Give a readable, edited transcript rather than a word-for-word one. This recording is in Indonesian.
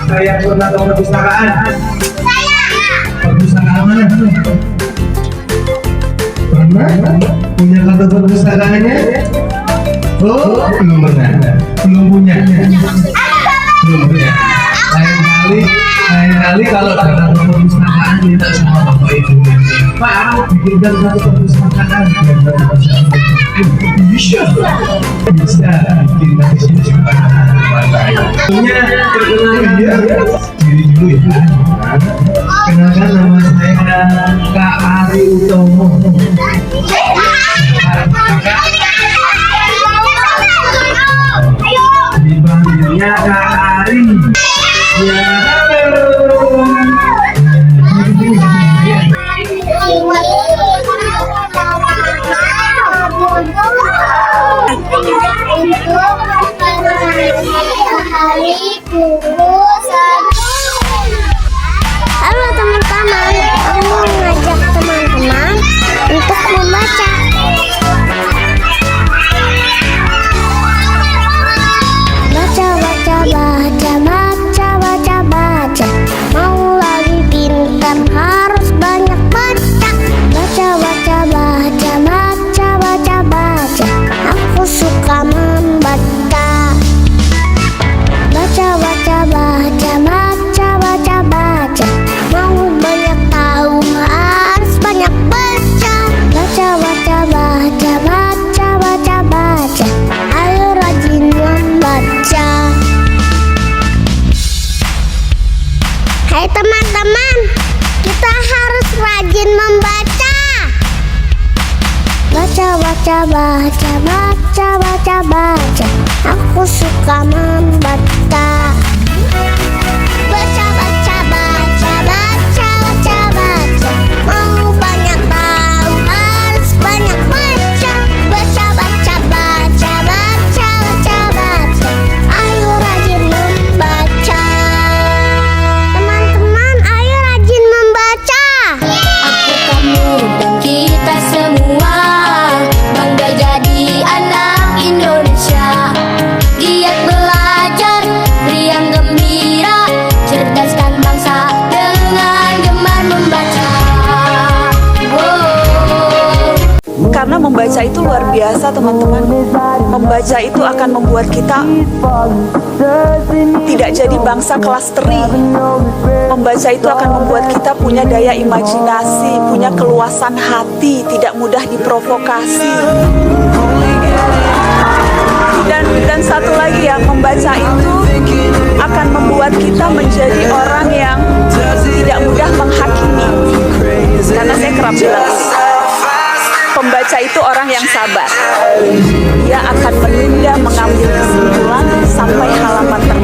saya pernah ke perpustakaan? Perpustakaan mana? Pernah? Punya kartu perpustakaannya? Oh, belum pernah. Belum punya. Belum punya. Lain kali kalau datang ke perpustakaan minta sama bapak ibunya, Pak, bikinkan satu perpustakaan biar bapak bisa bikin di sini juga. Punya perkenalan dia diri dulu ya. Kenalkan, nama saya Kak Ari Utomo. Dipanggilnya Kak Ari. Ya, halo. Halo teman-teman, aku mau mengajak teman-teman untuk membaca. Baca, baca, baca, baca, baca, baca. Mau lagi pintar harus banyak baca. Baca, baca, baca, baca, baca, baca. Aku suka membaca. Baca, baca, baca, baca, baca, baca. Mau banyak tahu harus banyak baca. Baca, baca, baca, baca, baca, baca. Ayo rajin membaca. Hai teman-teman, kita harus rajin membaca. Baca, baca, baca, baca, baca, baca. Aku suka membaca. Baca, baca, baca, baca, baca, baca. Mau banyak tahu harus banyak baca. Baca, baca, baca, baca, baca, baca. Ayo rajin membaca. Teman-teman, ayo rajin membaca. Aku, kamu, dan kita semua bangga jadi anak Indonesia. Giat belajar, riang gembira, cerdaskan bangsa dengan gemar membaca. Karena membaca itu luar biasa teman-teman. Membaca itu akan membuat kita tidak jadi bangsa kelas teri. Membaca itu akan membuat kita punya daya imajinasi, punya keluasan hati, tidak mudah diprovokasi. Dan satu lagi ya, membaca itu akan membuat kita menjadi orang yang tidak mudah menghakimi. Karena saya kerap bilang, pembaca itu orang yang sabar. Dia akan menunda mengambil kesimpulan sampai halaman terakhir.